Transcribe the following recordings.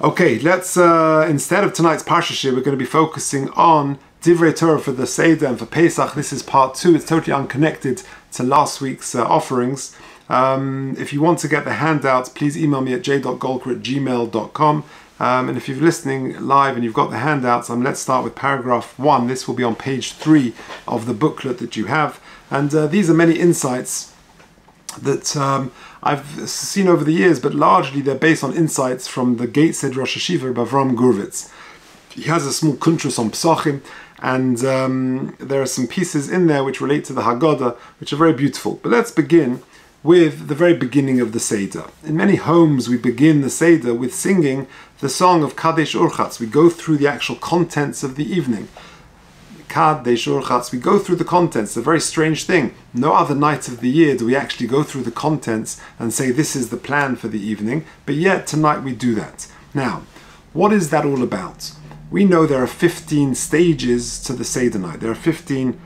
Okay, let's, instead of tonight's Parsha Shir, we're going to be focusing on Divrei Torah for the Seder and for Pesach. This is part 2. It's totally unconnected to last week's offerings. If you want to get the handouts, please email me at j.golker@gmail.com. And if you're listening live and you've got the handouts, let's start with paragraph 1. This will be on page 3 of the booklet that you have. And these are many insights that I've seen over the years, but largely they're based on insights from the Seder Rosh Hashiva, Rabbi Gurvitz. He has a small kuntras on Pesachim, and there are some pieces in there which relate to the Haggadah, which are very beautiful. But let's begin with the very beginning of the Seder. In many homes, we begin the Seder with singing the song of Kadesh Urchatz. We go through the actual contents of the evening. Kadesh Urchatz, we go through the contents. It's a very strange thing. No other night of the year do we actually go through the contents and say this is the plan for the evening, but yet tonight we do that. Now, what is that all about? We know there are 15 stages to the Seder night. There are 15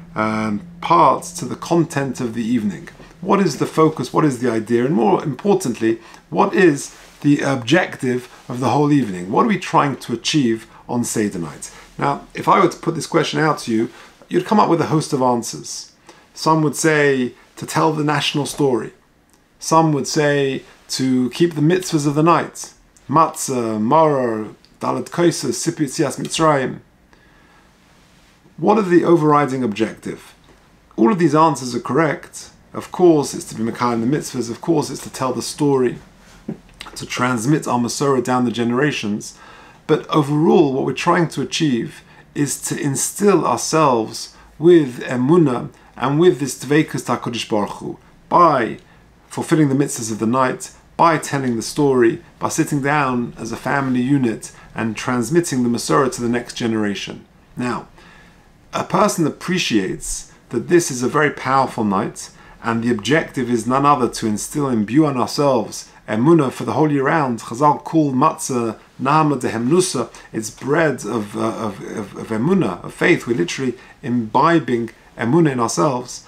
parts to the content of the evening. What is the focus? What is the idea? And more importantly, what is the objective of the whole evening? What are we trying to achieve on Seder night? Now, if I were to put this question out to you, you'd come up with a host of answers. Some would say to tell the national story. Some would say to keep the mitzvahs of the night. Matzah, maror, dalet kosos, sipu yetzias mitzrayim. What is the overriding objective? All of these answers are correct. Of course, it's to be mekayim the mitzvahs. Of course, it's to tell the story, to transmit our Masorah down the generations. But overall, what we're trying to achieve is to instill ourselves with emunah and with this dveikus HaKadosh Baruch Hu by fulfilling the mitzvahs of the night, by telling the story, by sitting down as a family unit and transmitting the Masorah to the next generation. Now, a person appreciates that this is a very powerful night, and the objective is none other to instill and imbue on ourselves emunah for the whole year round. Chazal call matzah nahama de hemnusa. It's bread of emunah, of faith. We're literally imbibing emunah in ourselves.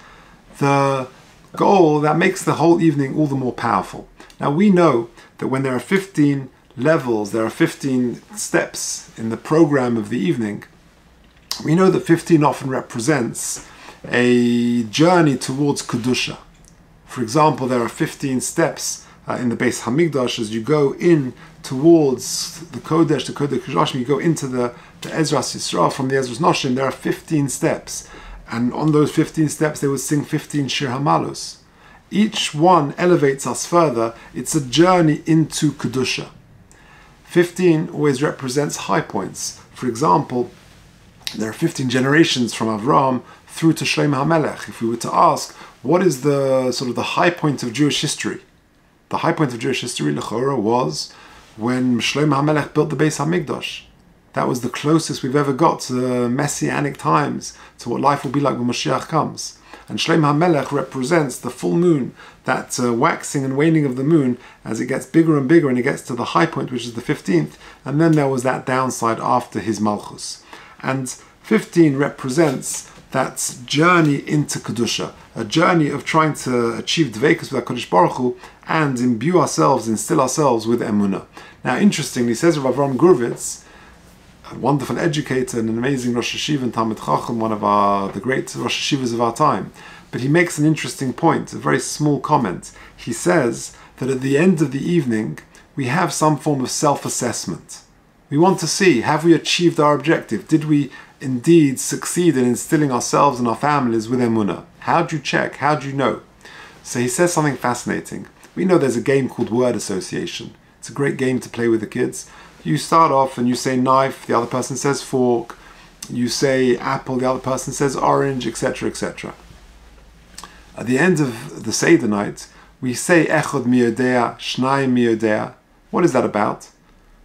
The goal that makes the whole evening all the more powerful. Now we know that when there are 15 levels, there are 15 steps in the program of the evening. We know that 15 often represents a journey towards Kedusha. For example, there are 15 steps in the Beis Hamikdash as you go in towards the Kodesh, the Kodesh Kodashim, you go into the Ezras Yisrael from the Ezras Noshim. There are 15 steps, and on those 15 steps they would sing 15 Shir Hamalus. Each one elevates us further. It's a journey into Kedusha. 15 always represents high points. For example, there are 15 generations from Avraham through to Shlomo HaMelech. If we were to ask, what is the sort of the high point of Jewish history? The high point of Jewish history, L'chora, was when Shlomo HaMelech built the Beis HaMikdash. That was the closest we've ever got to the messianic times, to what life will be like when Mashiach comes. And Shlomo HaMelech represents the full moon, that waxing and waning of the moon as it gets bigger and bigger and it gets to the high point, which is the 15th. And then there was that downside after his Malchus. And 15 represents that journey into Kedusha, a journey of trying to achieve dveikus with HaKadosh Baruch Hu and imbue ourselves, instill ourselves with emunah. Now, interestingly, says Rabbi Gurvitz, a wonderful educator and an amazing Rosh Hashiva and Talmid Chacham, one of the great Rosh Hashivas of our time, but he makes an interesting point, a very small comment. He says that at the end of the evening, we have some form of self-assessment. We want to see, have we achieved our objective? Did we indeed succeed in instilling ourselves and our families with emunah? How do you check? How do you know? So he says something fascinating. We know there's a game called word association. It's a great game to play with the kids. You start off and you say knife, the other person says fork. You say apple, the other person says orange, etc., etc. At the end of the Seder night, we say echad mi yodea, shnayim mi yodea. What is that about?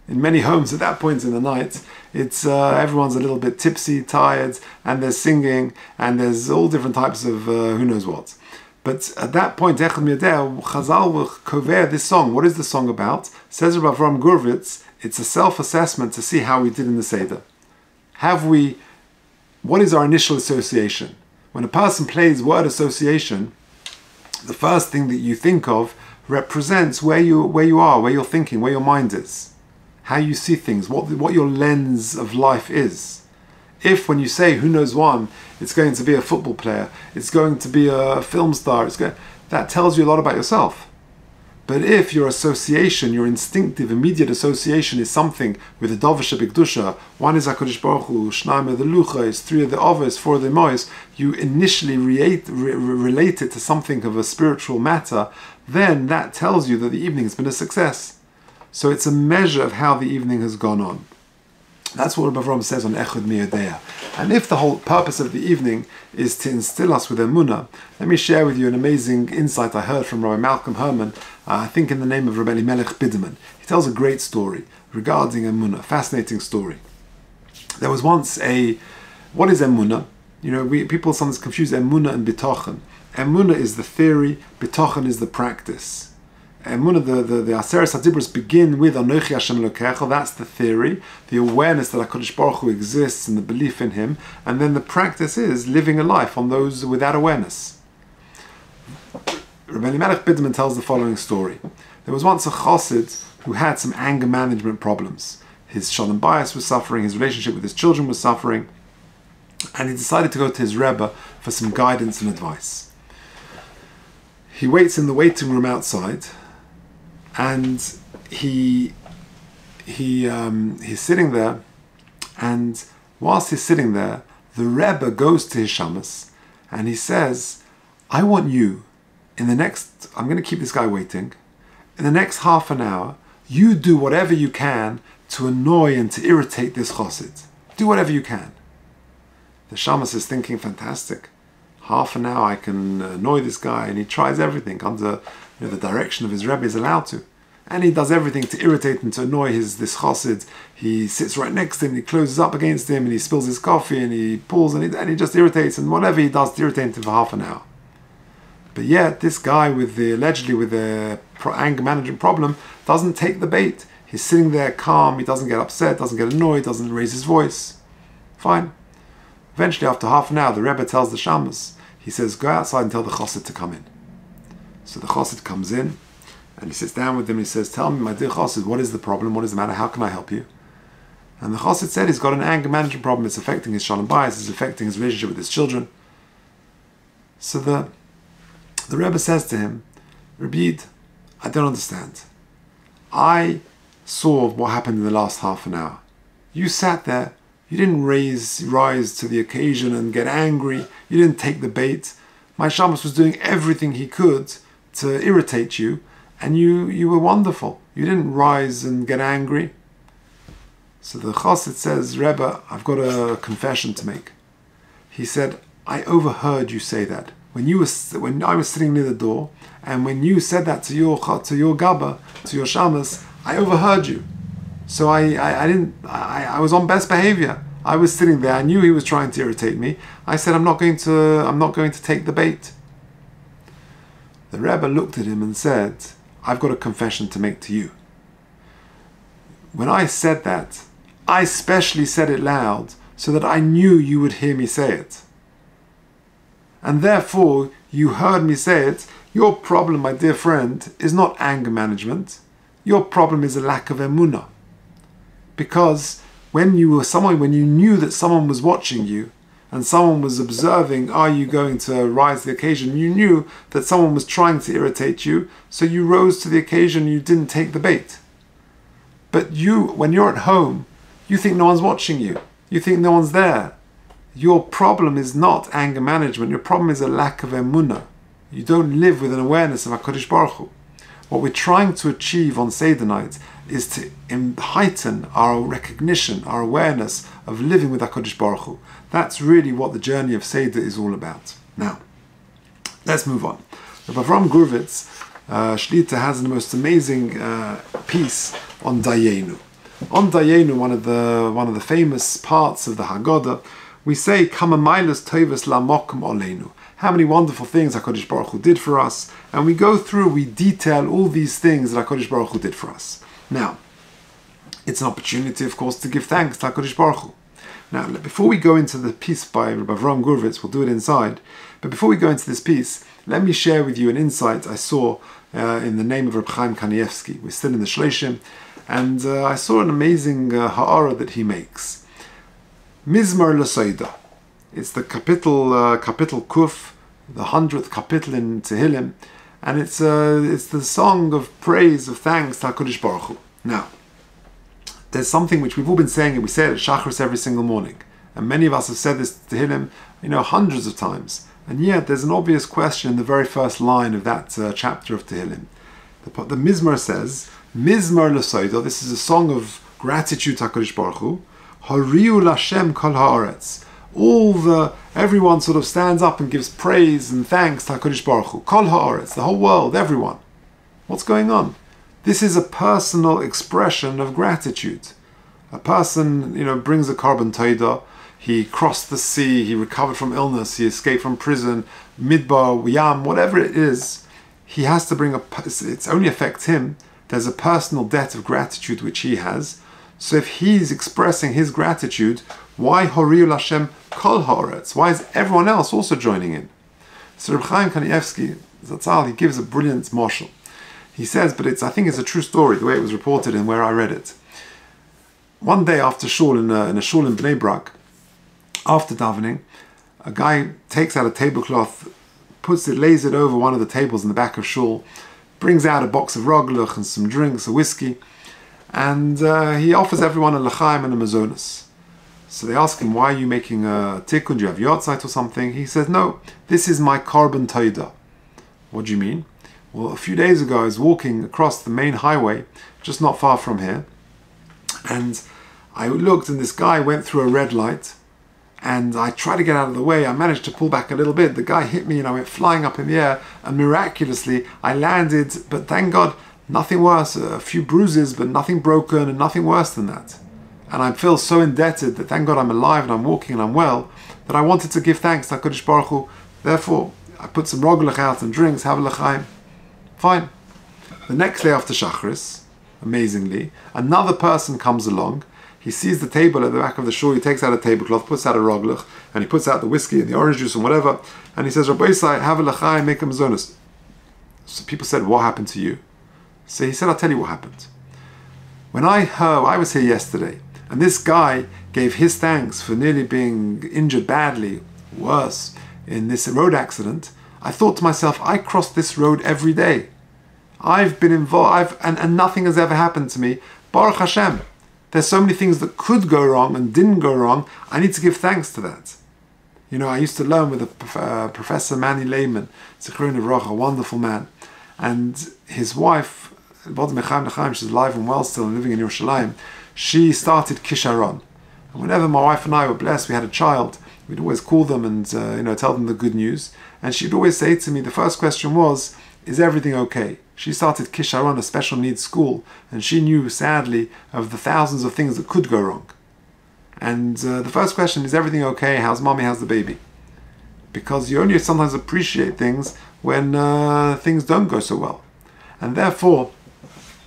In many homes at that point in the night, it's everyone's a little bit tipsy, tired, and there's singing, and there's all different types of who knows what. But at that point, Echad Miodeh, Chazal will cover this song. What is the song about? Says Rabbi Gurvitz, it's a self-assessment to see how we did in the Seder. What is our initial association? When a person plays word association, the first thing that you think of represents where you are, where you're thinking, where your mind is. how you see things, what your lens of life is. If when you say who knows one, it's going to be a football player, it's going to be a film star, that tells you a lot about yourself. But if your association, your instinctive, immediate association is something with the Dover Shebikdusha, one is HaKadosh Baruch Hu, Shnaim of the Luchos, three of the Ovis, four of the Mois, you initially relate it to something of a spiritual matter, then that tells you that the evening has been a success. So it's a measure of how the evening has gone on. That's what Rabbi Avram says on Echad Mi'odea. And if the whole purpose of the evening is to instill us with emunah, let me share with you an amazing insight I heard from Rabbi Malcolm Herman, I think in the name of Rabbi Elimelech Biderman. He tells a great story regarding emunah, fascinating story. There was once what is emunah? You know, people sometimes confuse emunah and bitochen. Emunah is the theory, bitochen is the practice. Emunah, the Aseret HaDibros begin with Anochi Hashem Elokecha, that's the theory, the awareness that HaKadosh Baruch Hu exists and the belief in Him, and then the practice is living a life on those without awareness. Rabbi Elimelech Biderman tells the following story. There was once a chassid who had some anger management problems. His shalom bayis was suffering, his relationship with his children was suffering, and he decided to go to his Rebbe for some guidance and advice. He waits in the waiting room outside, and he's sitting there, and whilst he's sitting there, the Rebbe goes to his shamas, and he says, I want you, I'm going to keep this guy waiting, in the next half an hour, you do whatever you can to annoy and to irritate this chassid. Do whatever you can. The shamas is thinking, fantastic. Half an hour I can annoy this guy, and he tries everything under the direction of his Rebbe is allowed to. And he does everything to irritate and to annoy this chassid. He sits right next to him, he closes up against him, and he spills his coffee, and he pulls, and he just irritates, and whatever he does to irritate him for half an hour. But yet, this guy allegedly with the anger management problem doesn't take the bait. He's sitting there calm, he doesn't get upset, doesn't get annoyed, doesn't raise his voice. Fine. Eventually, after half an hour, the Rebbe tells the shamas, he says, go outside and tell the chassid to come in. So the chassid comes in, and he sits down with him, and he says, tell me, my dear chassid, what is the problem? What is the matter? How can I help you? And the chassid said he's got an anger management problem. It's affecting his shalom bayis, it's affecting his relationship with his children. So the Rebbe says to him, Rabbi, I don't understand. I saw what happened in the last half an hour. You sat there, you didn't rise to the occasion and get angry, you didn't take the bait. My shamas was doing everything he could to irritate you, and you were wonderful. You didn't rise and get angry. So the chassid says, Rebbe, I've got a confession to make. He said, I overheard you say that. When I was sitting near the door, and when you said that to your gabba, to your shamas, I overheard you. So I was on best behavior. I was sitting there. I knew he was trying to irritate me. I said, I'm not going to take the bait. The Rebbe looked at him and said, I've got a confession to make to you. When I said that, I specially said it loud so that I knew you would hear me say it. And therefore, you heard me say it. Your problem, my dear friend, is not anger management. Your problem is a lack of emunah. Because when you knew that someone was watching you, and someone was observing, are you going to rise to the occasion? You knew that someone was trying to irritate you, so you rose to the occasion, you didn't take the bait. But when you're at home, you think no one's watching you. You think no one's there. Your problem is not anger management. Your problem is a lack of emunah. You don't live with an awareness of HaKadosh Baruch Hu. What we're trying to achieve on Seder night is to heighten our recognition, our awareness of living with HaKadosh Baruch Hu. That's really what the journey of Seder is all about. Now, let's move on. Rabbi Avram Gurvitz, Shlita, has the most amazing piece on Dayenu. On Dayenu, one of the famous parts of the Haggadah, we say, Kama mailas tovas lamokum oleinu. How many wonderful things HaKadosh Baruch Hu did for us. And we go through, we detail all these things that HaKadosh Baruch Hu did for us. Now, it's an opportunity, of course, to give thanks to HaKadosh Baruch Hu. Now, before we go into the piece by Rabbi Avram Gurvitz, we'll do it inside. But before we go into this piece, let me share with you an insight I saw in the name of Reb Chaim Kanievsky. We're still in the Shloshim. and I saw an amazing ha'ara that he makes. Mizmar l'Seder. It's the kapitel Kuf, the 100th kapitel in Tehillim, and it's the song of praise, of thanks to HaKadosh Baruch Hu. Now, there's something which we've all been saying, and we say it at Shachris every single morning, and many of us have said this to Tehillim, hundreds of times, and yet there's an obvious question in the very first line of that chapter of Tehillim. The Mizmar says, Mizmar l'Seder, this is a song of gratitude to HaKadosh Baruch Hu, Hariu l'Hashem kol ha'aretz. Everyone sort of stands up and gives praise and thanks to HaKadosh Baruch Hu. Kol ha'aretz, the whole world, everyone. What's going on? This is a personal expression of gratitude. A person, brings a korban todah. He crossed the sea, he recovered from illness, he escaped from prison, midbar, yam, whatever it is. He has to it only affects him. There's a personal debt of gratitude which he has. So if he's expressing his gratitude, why Horiul Hashem Kol Haaretz? Why is everyone else also joining in? So Reb Chaim Kanievsky, Zatzal, he gives a brilliant mashal. He says, but I think it's a true story, the way it was reported and where I read it. One day after shul, in a shul in Bnei Brak, after davening, a guy takes out a tablecloth, lays it over one of the tables in the back of shul, brings out a box of roglach and some drinks, a whiskey, and he offers everyone a l'chaim and a mazonas. So they ask him, why are you making a tikkun? Do you have yortzeit or something? He says, no, this is my korban todah. What do you mean? Well, a few days ago I was walking across the main highway, just not far from here, and I looked and this guy went through a red light, and I tried to get out of the way. I managed to pull back a little bit. The guy hit me and I went flying up in the air, and miraculously I landed, but thank God, nothing worse. A few bruises, but nothing broken and nothing worse than that. And I feel so indebted that thank God I'm alive and I'm walking and I'm well, that I wanted to give thanks to HaKadosh Baruch Hu. Therefore, I put some roglach out and drinks, have a l'chaim. Fine. The next day after Shachris, amazingly, another person comes along. He sees the table at the back of the shul, he takes out a tablecloth, puts out a roglach, and he puts out the whiskey and the orange juice and whatever, and he says, Rabbi Isai, have a l'chaim, make a mazonos. So people said, what happened to you? So he said, I'll tell you what happened. When I was here yesterday, and this guy gave his thanks for nearly being injured badly, worse, in this road accident, I thought to myself, I cross this road every day. I've been involved, and nothing has ever happened to me. Baruch Hashem. There's so many things that could go wrong and didn't go wrong. I need to give thanks to that. I used to learn with Professor Manny Lehman, Zichron Livracha, a wonderful man. And his wife, she's alive and well still and living in Yerushalayim, she started Kisharon. And whenever my wife and I were blessed, we had a child, we'd always call them and tell them the good news. And she'd always say to me, the first question was, is everything okay? She started Kisharon, a special needs school, and she knew, sadly, of the thousands of things that could go wrong. And the first question is, everything okay? How's mommy? How's the baby? Because you only sometimes appreciate things when things don't go so well. And therefore,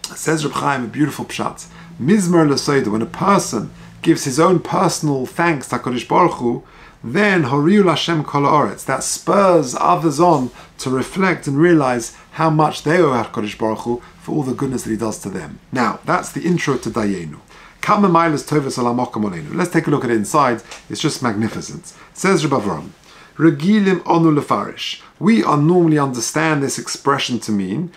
says Reb Chaim, a beautiful pshat, Mizmar l'Seder, when a person gives his own personal thanks to HaKadosh Baruch Hu, then Horiul Hashem Kol Haaretz, that spurs others on to reflect and realize how much they owe HaKadosh Baruch Hu for all the goodness that he does to them. Now, that's the intro to Dayenu. Let's take a look at it inside. It's just magnificent. Says Rabbi Avram, Regilim onu lefarish. We are normally understand this expression to mean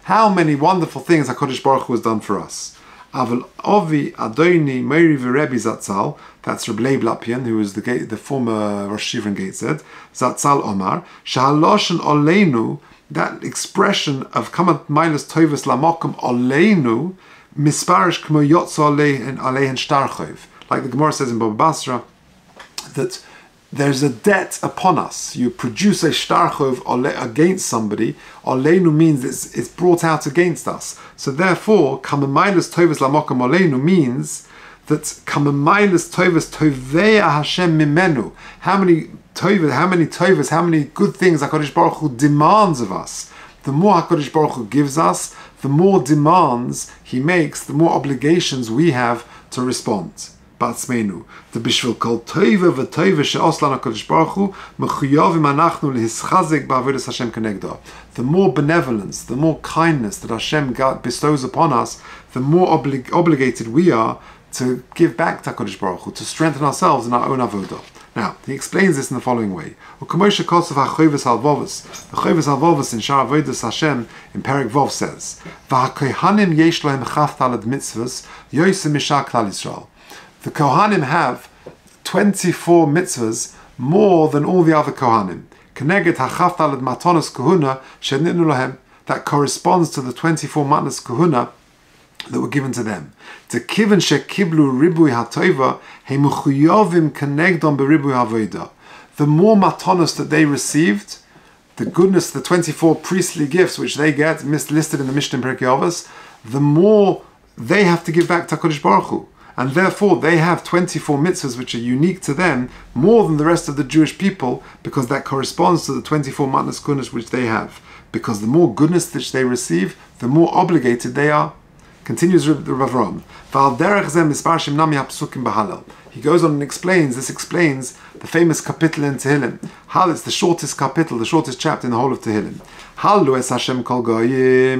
how many wonderful things HaKadosh Baruch Hu has done for us. Aval Ovi Adoni Meiri v'Rebbi Zatzal, that's Reb Leib Lapian, who was the former Rosh Yeshiva in Gateshead, Zatzal Omar, Shahaloshen Oleinu, that expression of Kamat Mailas Tovas Lamokum Oleinu, Misparish Kmo Yotzo Alehen Shtarchov. Like the Gemara says in Baba Basra, that there's a debt upon us. You produce a shtarchov against somebody. Oleinu means it's brought out against us. So therefore, kamemailus tovas lamokam oleinu means that kamemailus tovas toveya Hashem mimenu. How many tovas, how many good things HaKadosh Baruch Hu demands of us. The more HaKadosh Baruch Hu gives us, the more demands He makes, the more obligations we have to respond. בעצמנו. ובשביל כל טובה וטובה שעושה לנו הקדוש ברוך הוא, מחויבים אנחנו להסחזק בעבודת השם כנגדו. The more benevolence, the more kindness that Hashem bestows upon us, the more obligated we are to give back to HaKadosh Baruch Hu, to strengthen ourselves in our own avodah. Now, he explains this in the following way. The Chovos HaLevavos in Shar Avodas Hashem in Perek Vov says, "V'hakohanim yesh lohem chaftalad mitzvahs yosem mishar klal Yisrael." The Kohanim have 24 mitzvahs more than all the other Kohanim. Keneged hachaftalad matonos kahuna shenitnu lohem. That corresponds to the 24 matnas kahuna that were given to them. The kiven shekiblu ribui hatova hemuchuyovim kenegdom beribui havoda. The more matanos that they received, the goodness, the 24 priestly gifts which they get, listed in the Mishnah in Pirkei Avos, the more they have to give back to HaKadosh Baruch Hu. And therefore they have 24 mitzvahs which are unique to them more than the rest of the Jewish people, because that corresponds to the 24 matnas kunas which they have. Because the more goodness which they receive, the more obligated they are. Continues Rav Ram. He goes on and explains, this explains the famous kapitel in Tehillim. It's the shortest kapitel, the shortest chapter in the whole of Tehillim.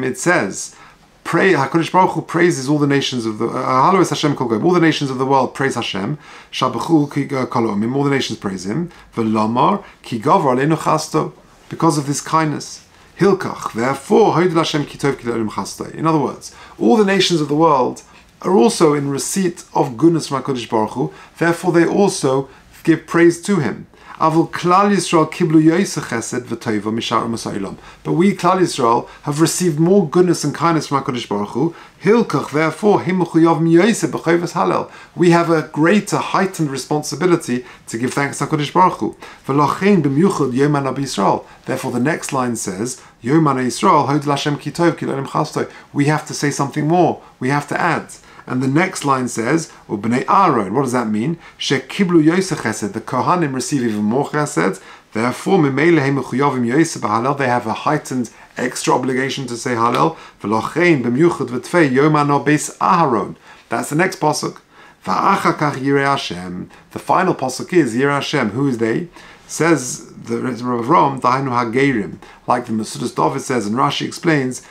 It says, pray, HaKadosh Baruch Hu praises all the nations of the all the nations of the world praise Hashem. Shabachu ki kolomim, all the nations praise Him. V'lomar ki gavar aleinu chasto, because of this kindness. Hilkach, therefore, Hoidel Hashem ki tov ki le'olim chastoi. In other words, all the nations of the world are also in receipt of goodness from HaKadosh Baruch Hu. Therefore, they also give praise to Him. Avol Klal Yisrael kiblu yoyse chesed v'tova mishar u'masayilom. But we, Klal Yisrael, have received more goodness and kindness from HaKadosh Baruch Hu. Hilkach, therefore, him mechuyav miyoyse b'chovas halel. We have a greater, heightened responsibility to give thanks to HaKadosh Baruch Hu. V'lochein b'myuchad yom ha'nabi Yisrael. Therefore, the next line says, Yom ha'nabi Yisrael hodel Hashem ki tov ki le'olim chastoi. We have to say something more. We have to add. And the next line says, Ubnei Aaron. What does that mean? Shekiblu yoseh chesed. The Kohanim receive even more chesed. Therefore, Mimeilehem mechuyavim yoseh b'halel. They have a heightened extra obligation to say Halel. V'lochein b'myuchad v'tfei yom ha'no beis Aharon. That's the next pasuk. V'achakach yirei Hashem. The final pasuk is Yirei Hashem. Who is they? Says the Rav Ram, Dahainu haGeirim. Like the Mesudas David says, and Rashi explains,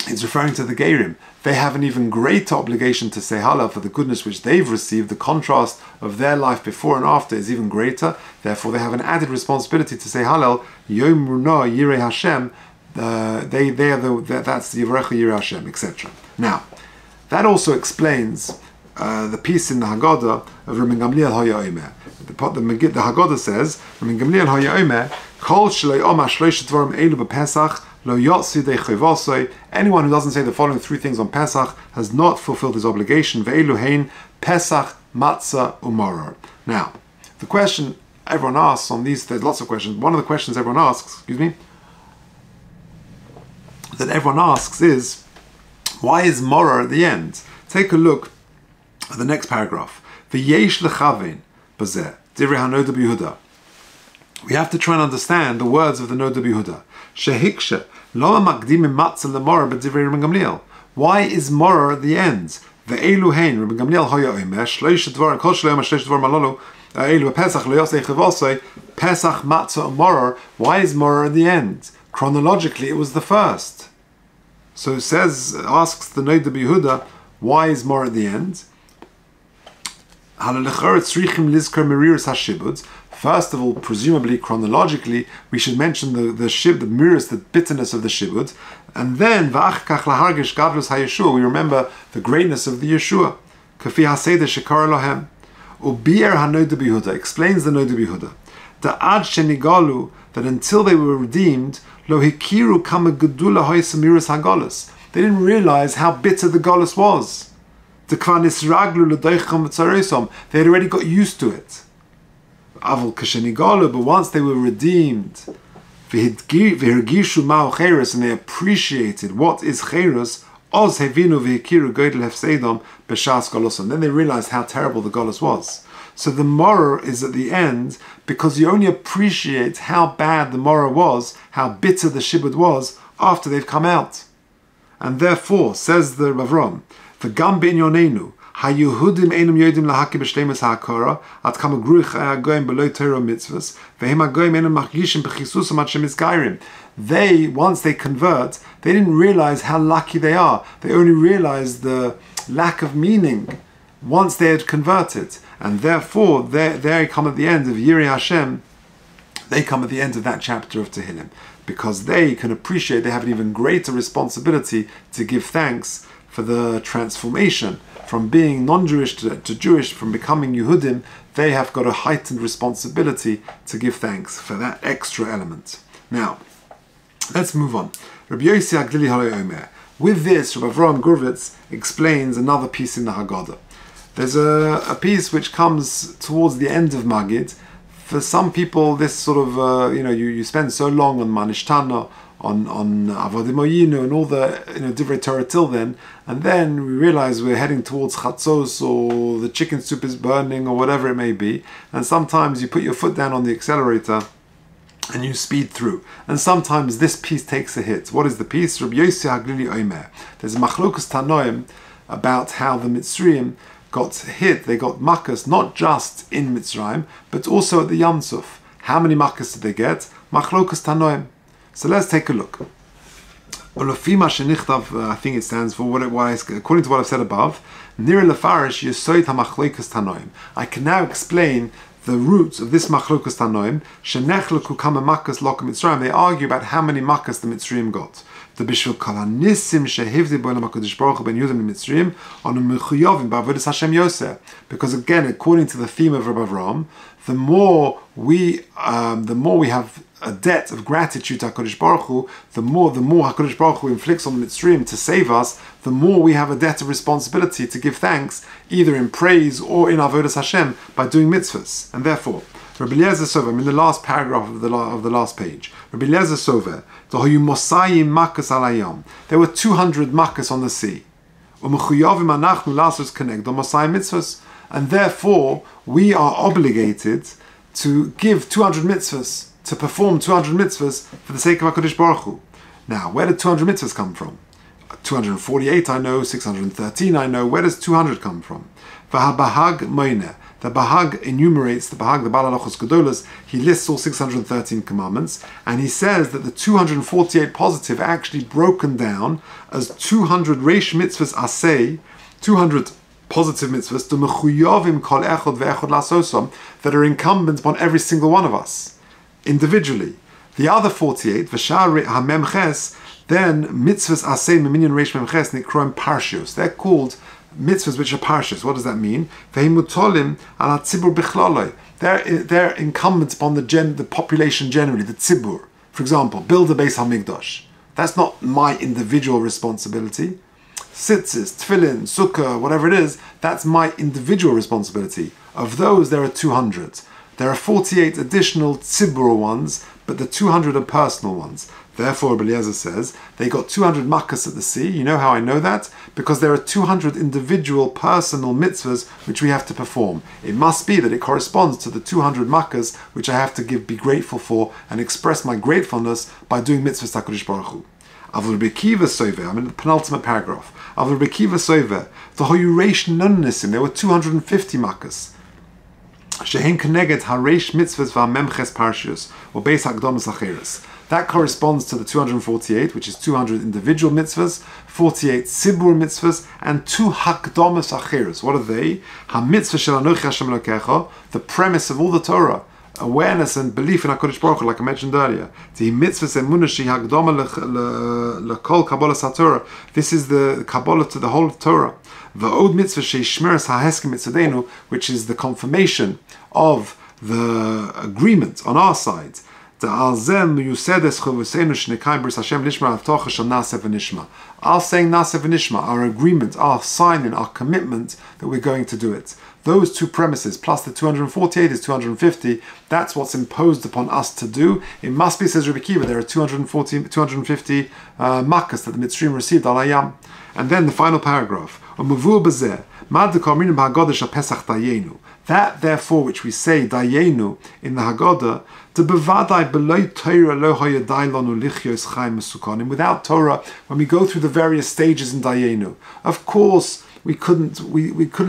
it's referring to the Geirim. They have an even greater obligation to say Hallel for the goodness which they've received. The contrast of their life before and after is even greater. Therefore, they have an added responsibility to say Hallel. Yom Runa Yirei Hashem. That's the Yivrecha Yirei Hashem, etc. Now, that also explains the piece in the Haggadah of Rabbi Gamliel Haya Omer. The Haggadah says, Rabbi Gamliel Haya Omer, Kol Shlei Omar Shloishet Dvarim Elu BePesach. Anyone who doesn't say the following three things on Pesach has not fulfilled his obligation. Ve'eluhein Pesach, Matzah, Umaror. Now, the question everyone asks on these, there's lots of questions. One of the questions everyone asks, that everyone asks is, why is Moror at the end? Take a look at the next paragraph. V'yesh lechavein bazeh, Divrei HaNoda B'Yehuda. We have to try and understand the words of the Noda B'Yehuda. Shehiksha, lama makdimim matzah lemorah b'divrei Rabbi Gamliel. Why is morah at the end? Ve'elu hein, Rabbi Gamliel hoya omer, shloish dvarim, kol shloim shloish dvarim alolu, elu Pesach lo yosei chavosei, Pesach matzah morah. Why is morah at the end? Chronologically, it was the first. So it says, asks the Noda B'Yehuda, why is morah at the end? Halalechor tzrichim lizkar meriris hashibud. First of all, presumably, chronologically, we should mention the miris, the bitterness of the shibud, and then v'achkach lahargish gadlus hayeshua. We remember the greatness of the Yeshua. Kafi haseder shekar lohem. Ubier hanoda B'Yehuda explains the Noda B'Yehuda. The ad shenigalu, that until they were redeemed, lo hikiru kama gedula hoysa miris hagalus. They didn't realize how bitter the galus was. They had already got used to it. But once they were redeemed, and they appreciated what is Cheirus, then they realized how terrible the Golus was. So the Morah is at the end, because you only appreciate how bad the Morah was, how bitter the Shibud was, after they've come out. And therefore, says the Rav Ram, V'gam b'inyanenu, Hayuhudim einum yodim lahaki b'shleimus ha'akora, at kama gruich ha'goyim below Torah mitzvahs, vehem ha'goyim einum machgishim b'chisusum at shemizgairim. They, once they convert, they didn't realize how lucky they are. They only realized the lack of meaning once they had converted. And therefore, they come at the end of Yirei Hashem, they come at the end of that chapter of Tehillim, because they can appreciate they have an even greater responsibility to give thanks for the transformation from being non-Jewish to Jewish, from becoming Yehudim. They have got a heightened responsibility to give thanks for that extra element. Now, let's move on. Rabbi Yossi Haglili Halei Omer. With this, Rabbi Avraham Gurvitz explains another piece in the Haggadah. There's a piece which comes towards the end of Magid. For some people, this sort of, you spend so long on Manishtana, on Avodim Oyinu, and all the Divrei Torah till then, and then we realize we're heading towards Chatzos, or the chicken soup is burning, or whatever it may be, and sometimes you put your foot down on the accelerator and you speed through. And sometimes this piece takes a hit. What is the piece? Rabbi Yossi Haglili Omer. There's a Machlokas Tanoim about how the Mitzrayim got hit, they got makas not just in Mitzrayim, but also at the Yam Suf. How many makas did they get? Machlokas Tanoim. So let's take a look. I think it stands for according to what I've said above. I can now explain the roots of this machlokas tanoim. Shenechleku kama makas loka Mitzrayim. They argue about how many makas the Mitzrayim got. The bishvil kalanissim shehivdi bo'elam hakadosh baruch hu ben Yehudim and Mitzrayim on mechuyavim ba'avodas Hashem Yoseh. Because again, according to the theme of Rabbi Avraham, the more we have a debt of gratitude to HaKadosh Baruch Hu, the more HaKadosh Baruch Hu inflicts on the Mitzrayim to save us, the more we have a debt of responsibility to give thanks, either in praise or in Avodas Hashem, by doing mitzvahs. And therefore, Rabbi Eliezer Sover, I'm in the last paragraph of the last page. Rabbi Eliezer Sover, there were 200 makas on the sea. And therefore, we are obligated to give 200 mitzvahs, to perform 200 mitzvahs for the sake of HaKadosh Baruch Hu. Now, where did 200 mitzvahs come from? 248 I know, 613 I know. Where does 200 come from? V'habahag moine. The Bahag enumerates, the Bahag, the Baal Halachos Gedolos, he lists all 613 commandments, and he says that the 248 positive are actually broken down as 200 reish mitzvahs aseh, 200 positive mitzvahs, to mechuyavim kol echod ve'echod lasosom, that are incumbent upon every single one of us, individually. The other 48, v'shar ha'memches, then mitzvahs aseh meminyan reish memches nikroim parshios. They're called mitzvahs which are parshas. What does that mean? They're incumbent upon the population generally, the tzibur. For example, build a Beis Hamikdash. That's not my individual responsibility. Tzitzis, tefillin, sukkah, whatever it is, that's my individual responsibility. Of those, there are 200. There are 48 additional tzibur ones, but the 200 are personal ones. Therefore, Rabbi Eliezer says, they got 200 makas at the sea. You know how I know that? Because there are 200 individual personal mitzvahs which we have to perform. It must be that it corresponds to the 200 makas which I have to be grateful for and express my gratefulness by doing mitzvahs to HaKadosh Baruch Hu. Avol Rabbi Kiva Sover, I'm in the penultimate paragraph. Avol Rabbi Kiva Sover, the Hoyureish Nunnisim, there were 250 makas. Shehen Keneged Hareish Mitzvahs V'Memches Parshios, or Beis Hakdomas Acheres. That corresponds to the 248, which is 200 individual mitzvahs, 48 tzibur mitzvahs, and 2 hakdomas acheres. What are they? Ha-mitzvah shel Anochi Hashem Elokecha, the premise of all the Torah, awareness and belief in HaKadosh Baruch Hu, like I mentioned earlier. The mitzvahs emunah she hakdoma lekol kabbalah satorah. This is the kabbalah to the whole Torah. V'od mitzvah sheishmeres ha'heskem mitzvadenu, which is the confirmation of the agreement on our side. Our saying Naseh v'nishma, our agreement, our signing, our commitment that we're going to do it. Those two premises, plus the 248 is 250, that's what's imposed upon us to do. It must be, says Rabbi Kiva, there are 250 makas that the Mitzrayim received, al hayam. And then the final paragraph, that therefore which we say dayenu in the Haggadah, without Torah, when we go through the various stages in dayenu, of course we couldn't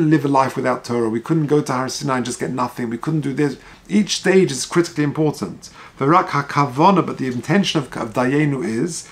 live a life without Torah. We couldn't go to Har Sinai and just get nothing. We couldn't do this. Each stage is critically important. V'rak hakavona, but the intention of Dayenu is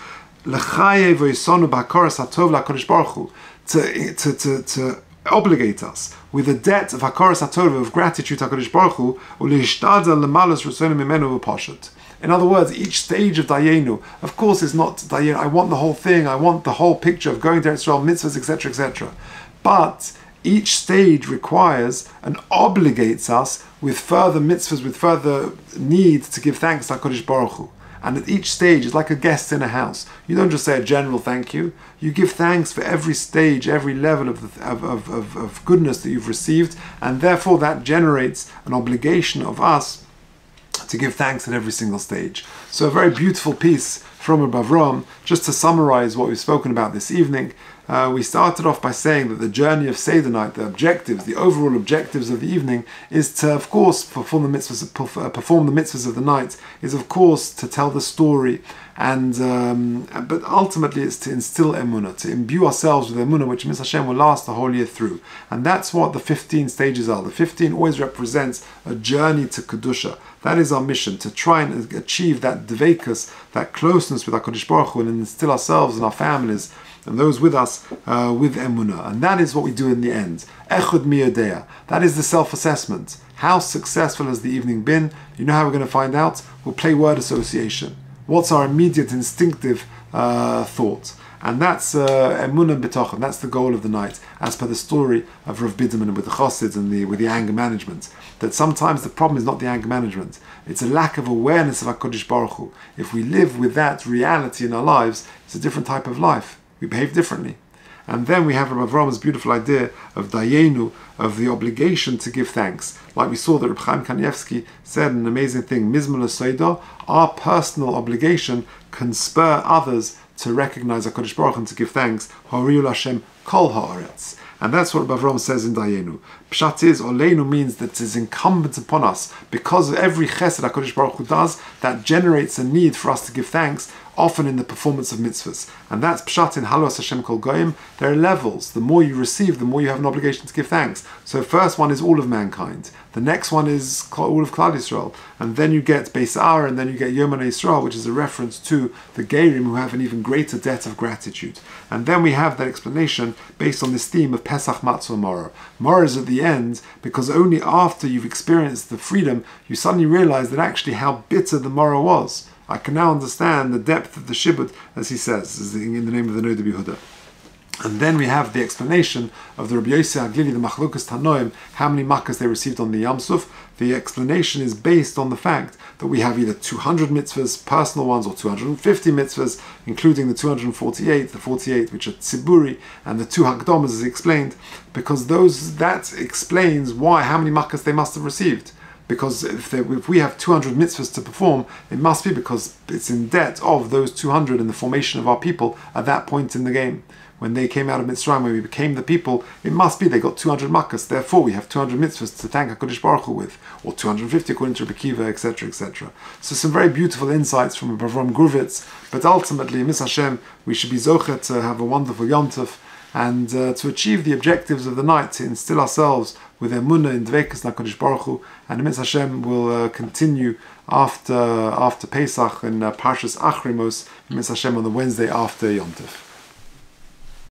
l'chayev v'yisonu b'hakoras hatov l'HaKadosh Baruch Hu, to obligate us with a debt of hakoras hatov, of gratitude to HaKadosh Baruch Hu, u'lishtadel l'malus r'tzonu mimenu v'poshet. In other words, each stage of Dayenu, of course, is not Dayenu. I want the whole thing. I want the whole picture of going to Israel, mitzvahs, etc., etc. But each stage requires and obligates us with further mitzvahs, with further need to give thanks to HaKadosh Baruch Hu. And at each stage is like a guest in a house. You don't just say a general thank you. You give thanks for every stage, every level of goodness that you've received, and therefore that generates an obligation of us to give thanks at every single stage. So a very beautiful piece from Rabbi Avram. Just to summarize what we've spoken about this evening, we started off by saying that the journey of Seder night, the objectives, the overall objectives of the evening, is to, of course, perform the mitzvahs of the night, is of course to tell the story, and but ultimately it's to instill emunah, to imbue ourselves with emunah, which Mitzvah Hashem will last the whole year through. And that's what the 15 stages are. The 15 always represents a journey to Kedusha. That is our mission, to try and achieve that dveikus, that closeness with HaKadosh Baruch Hu, and instill ourselves and our families and those with us with emunah. And that is what we do in the end. Echud miyodea. That is the self-assessment. How successful has the evening been? You know how we're going to find out? We'll play word association. What's our immediate instinctive thought? And that's emunah b'tochen. That's the goal of the night, as per the story of Rav Biderman with the Chassid and with the anger management. That sometimes the problem is not the anger management; it's a lack of awareness of HaKadosh Baruch Hu. If we live with that reality in our lives, it's a different type of life. We behave differently. And then we have Rabbi Avram's beautiful idea of Dayenu, of the obligation to give thanks. Like we saw that Reb Chaim Kanievsky said an amazing thing, Mizmor Seder, our personal obligation can spur others to recognize HaKadosh Baruch Hu and to give thanks. Horiul Hashem kol ha'aretz. And that's what Rabbi Avram says in Dayenu. Pshat is, Oleinu means that it is incumbent upon us, because of every chesed HaKadosh Baruch Hu does, that generates a need for us to give thanks, often in the performance of mitzvahs. And that's Pshat in Halos Hashem Kol Goyim. There are levels. The more you receive, the more you have an obligation to give thanks. So first one is all of mankind. The next one is all of Klal Yisrael. And then you get Beis Ar, and then you get Yom Yisrael, which is a reference to the Gerim, who have an even greater debt of gratitude. And then we have that explanation based on this theme of Pesach Matzah Morah. Morah is at the end, because only after you've experienced the freedom, you suddenly realize that actually how bitter the Morah was. I can now understand the depth of the shibud, as he says, in the name of the Noda B'Yehuda. And then we have the explanation of the Rabbi Yossi Agili, the Machlokas Tanoim, how many makas they received on the Yam Suf. The explanation is based on the fact that we have either 200 mitzvahs, personal ones, or 250 mitzvahs, including the 248, the 48 which are tziburi, and the 2 hakdomas, as he explained, because that explains how many makas they must have received. Because if we have 200 mitzvahs to perform, it must be because it's in debt of those 200 in the formation of our people at that point in the game. When they came out of Mitzrayim, when we became the people, it must be they got 200 makas. Therefore, we have 200 mitzvahs to thank HaKadosh Baruch Hu with, or 250 according to Rabbi Kiva, etc., etc. So some very beautiful insights from Avram Gruvitz. But ultimately, Mitzvah Hashem, we should be zochet to have a wonderful Yom Tov, and to achieve the objectives of the night, to instill ourselves with emunah in dveikus HaKadosh Baruch Hu, and Mitzvah Hashem will continue after Pesach in Parshas Achrimos, Mitzvah Hashem on the Wednesday after Yom Tov.